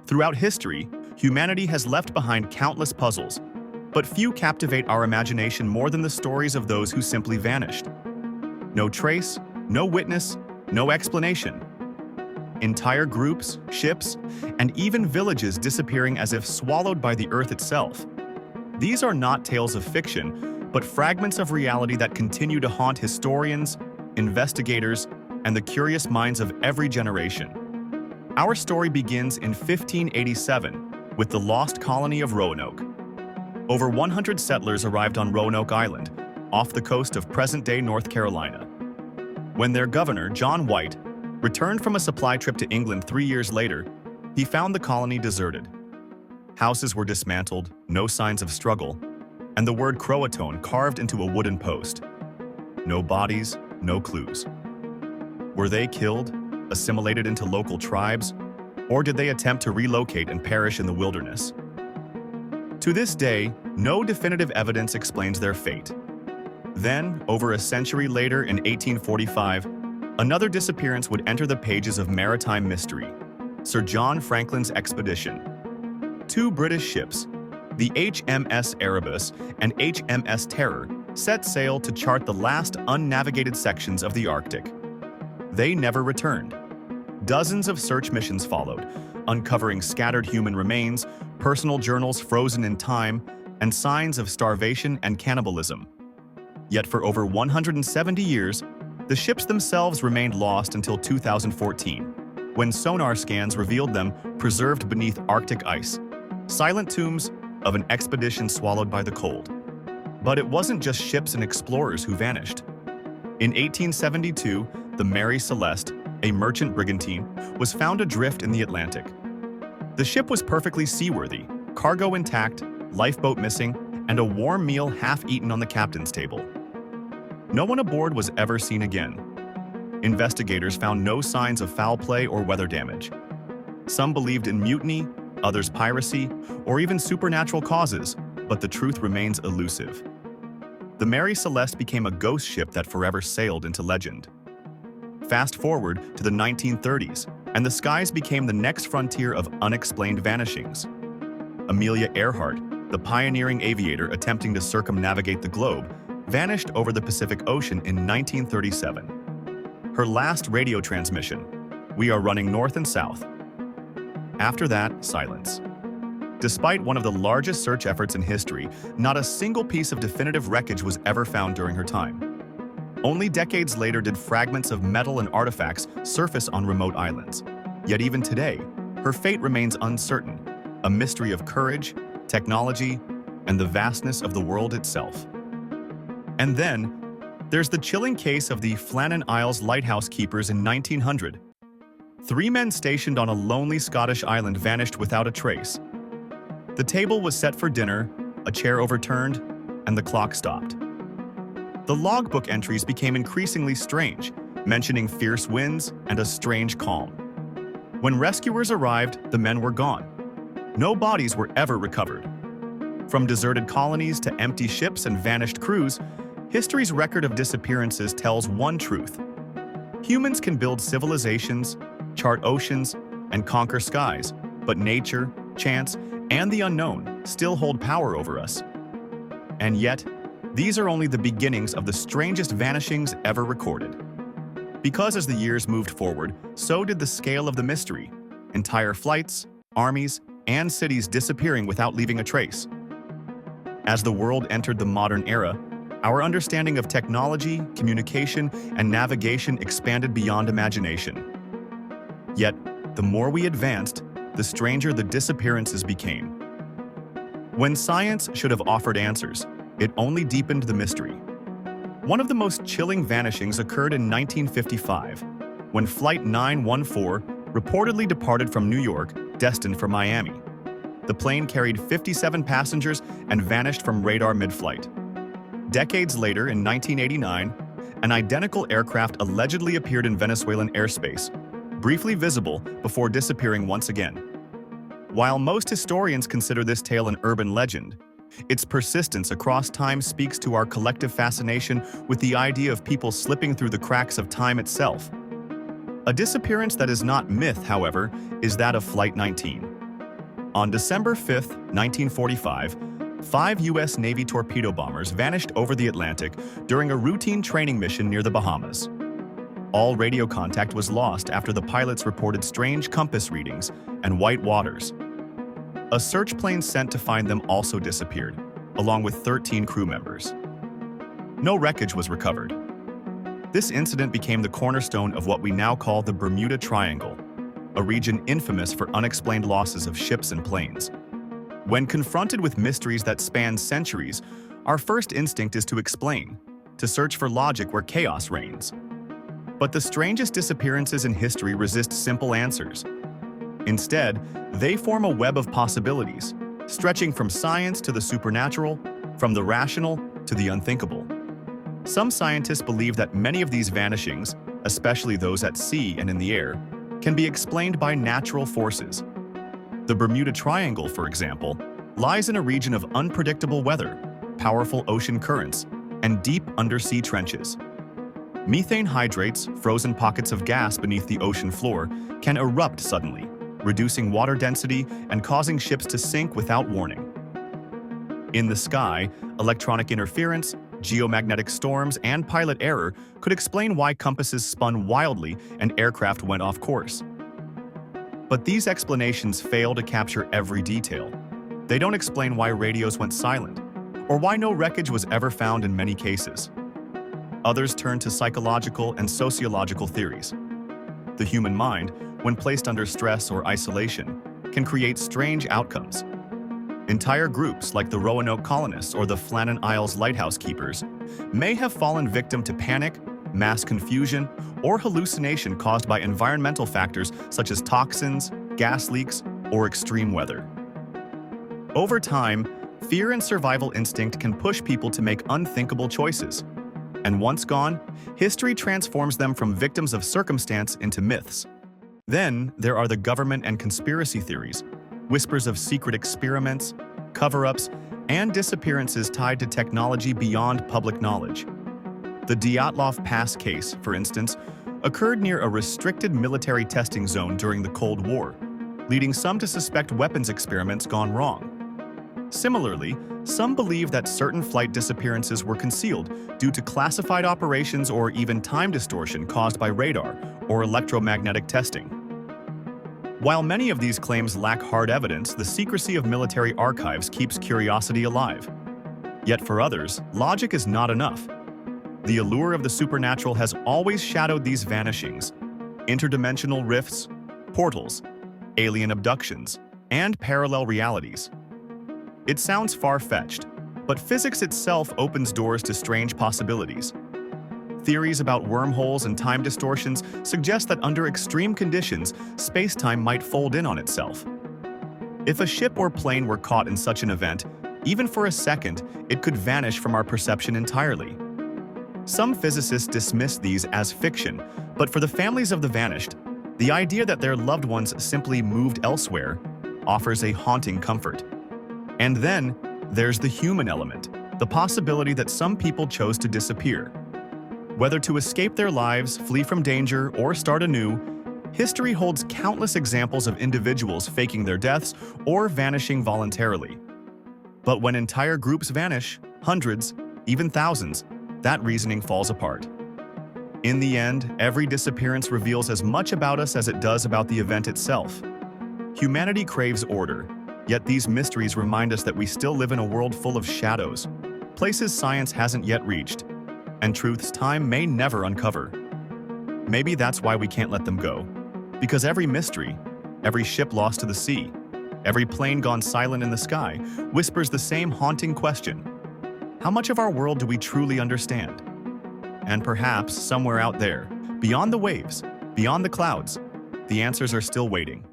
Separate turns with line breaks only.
Throughout history, humanity has left behind countless puzzles, but few captivate our imagination more than the stories of those who simply vanished. No trace, no witness, no explanation. Entire groups, ships, and even villages disappearing as if swallowed by the earth itself. These are not tales of fiction, but fragments of reality that continue to haunt historians, investigators, and the curious minds of every generation. Our story begins in 1587 with the Lost Colony of Roanoke. Over 100 settlers arrived on Roanoke Island, off the coast of present-day North Carolina. When their governor, John White, returned from a supply trip to England 3 years later, he found the colony deserted. Houses were dismantled, no signs of struggle, and the word CROATOAN carved into a wooden post. No bodies, no clues. Were they killed, assimilated into local tribes, or did they attempt to relocate and perish in the wilderness? To this day, no definitive evidence explains their fate. Then, over a century later in 1845, another disappearance would enter the pages of maritime mystery: Sir John Franklin's expedition. Two British ships, the HMS Erebus and HMS Terror, set sail to chart the last unnavigated sections of the Arctic. They never returned. Dozens of search missions followed, uncovering scattered human remains, personal journals frozen in time, and signs of starvation and cannibalism. Yet for over 170 years, the ships themselves remained lost until 2014, when sonar scans revealed them preserved beneath Arctic ice, silent tombs of an expedition swallowed by the cold. But it wasn't just ships and explorers who vanished. In 1872, the Mary Celeste, a merchant brigantine, was found adrift in the Atlantic. The ship was perfectly seaworthy, cargo intact, lifeboat missing, and a warm meal half-eaten on the captain's table. No one aboard was ever seen again. Investigators found no signs of foul play or weather damage. Some believed in mutiny, others piracy, or even supernatural causes, but the truth remains elusive. The Mary Celeste became a ghost ship that forever sailed into legend. Fast forward to the 1930s, and the skies became the next frontier of unexplained vanishings. Amelia Earhart, the pioneering aviator attempting to circumnavigate the globe, vanished over the Pacific Ocean in 1937. Her last radio transmission: "We are running north and south." After that, silence. Despite one of the largest search efforts in history, not a single piece of definitive wreckage was ever found during her time. Only decades later did fragments of metal and artifacts surface on remote islands. Yet even today, her fate remains uncertain, a mystery of courage, technology, and the vastness of the world itself. And then, there's the chilling case of the Flannan Isles lighthouse keepers in 1900. 3 men stationed on a lonely Scottish island vanished without a trace. The table was set for dinner, a chair overturned, and the clock stopped. The logbook entries became increasingly strange, mentioning fierce winds and a strange calm. When rescuers arrived, the men were gone. No bodies were ever recovered. From deserted colonies to empty ships and vanished crews, history's record of disappearances tells one truth: humans can build civilizations, chart oceans, and conquer skies, but nature, chance, and the unknown still hold power over us. And yet, these are only the beginnings of the strangest vanishings ever recorded. Because as the years moved forward, so did the scale of the mystery: entire flights, armies, and cities disappearing without leaving a trace. As the world entered the modern era, our understanding of technology, communication, and navigation expanded beyond imagination. Yet, the more we advanced, the stranger the disappearances became. When science should have offered answers, it only deepened the mystery. One of the most chilling vanishings occurred in 1955, when Flight 914 reportedly departed from New York, destined for Miami. The plane carried 57 passengers and vanished from radar mid-flight. Decades later, in 1989, an identical aircraft allegedly appeared in Venezuelan airspace, briefly visible before disappearing once again. While most historians consider this tale an urban legend, its persistence across time speaks to our collective fascination with the idea of people slipping through the cracks of time itself. A disappearance that is not myth, however, is that of Flight 19. On December 5, 1945, 5 U.S. Navy torpedo bombers vanished over the Atlantic during a routine training mission near the Bahamas. All radio contact was lost after the pilots reported strange compass readings and white waters. A search plane sent to find them also disappeared, along with 13 crew members. No wreckage was recovered. This incident became the cornerstone of what we now call the Bermuda Triangle, a region infamous for unexplained losses of ships and planes. When confronted with mysteries that span centuries, our first instinct is to explain, to search for logic where chaos reigns. But the strangest disappearances in history resist simple answers. Instead, they form a web of possibilities, stretching from science to the supernatural, from the rational to the unthinkable. Some scientists believe that many of these vanishings, especially those at sea and in the air, can be explained by natural forces. The Bermuda Triangle, for example, lies in a region of unpredictable weather, powerful ocean currents, and deep undersea trenches. Methane hydrates, frozen pockets of gas beneath the ocean floor, can erupt suddenly, reducing water density and causing ships to sink without warning. In the sky, electronic interference, geomagnetic storms, and pilot error could explain why compasses spun wildly and aircraft went off course. But these explanations fail to capture every detail. They don't explain why radios went silent, or why no wreckage was ever found in many cases. Others turn to psychological and sociological theories. The human mind, when placed under stress or isolation, can create strange outcomes. Entire groups, like the Roanoke colonists or the Flannan Isles lighthouse keepers, may have fallen victim to panic, mass confusion, or hallucination caused by environmental factors such as toxins, gas leaks, or extreme weather. Over time, fear and survival instinct can push people to make unthinkable choices. And once gone, history transforms them from victims of circumstance into myths. Then there are the government and conspiracy theories, whispers of secret experiments, cover-ups, and disappearances tied to technology beyond public knowledge. The Dyatlov Pass case, for instance, occurred near a restricted military testing zone during the Cold War, leading some to suspect weapons experiments gone wrong. Similarly, some believe that certain flight disappearances were concealed due to classified operations or even time distortion caused by radar or electromagnetic testing. While many of these claims lack hard evidence, the secrecy of military archives keeps curiosity alive. Yet for others, logic is not enough. The allure of the supernatural has always shadowed these vanishings. Interdimensional rifts, portals, alien abductions, and parallel realities. It sounds far-fetched, but physics itself opens doors to strange possibilities. Theories about wormholes and time distortions suggest that under extreme conditions, space-time might fold in on itself. If a ship or plane were caught in such an event, even for a second, it could vanish from our perception entirely. Some physicists dismiss these as fiction, but for the families of the vanished, the idea that their loved ones simply moved elsewhere offers a haunting comfort. And then, there's the human element, the possibility that some people chose to disappear. Whether to escape their lives, flee from danger, or start anew, history holds countless examples of individuals faking their deaths or vanishing voluntarily. But when entire groups vanish, hundreds, even thousands, that reasoning falls apart. In the end, every disappearance reveals as much about us as it does about the event itself. Humanity craves order, yet these mysteries remind us that we still live in a world full of shadows, places science hasn't yet reached, and truths time may never uncover. Maybe that's why we can't let them go. Because every mystery, every ship lost to the sea, every plane gone silent in the sky, whispers the same haunting question: how much of our world do we truly understand? And perhaps somewhere out there, beyond the waves, beyond the clouds, the answers are still waiting.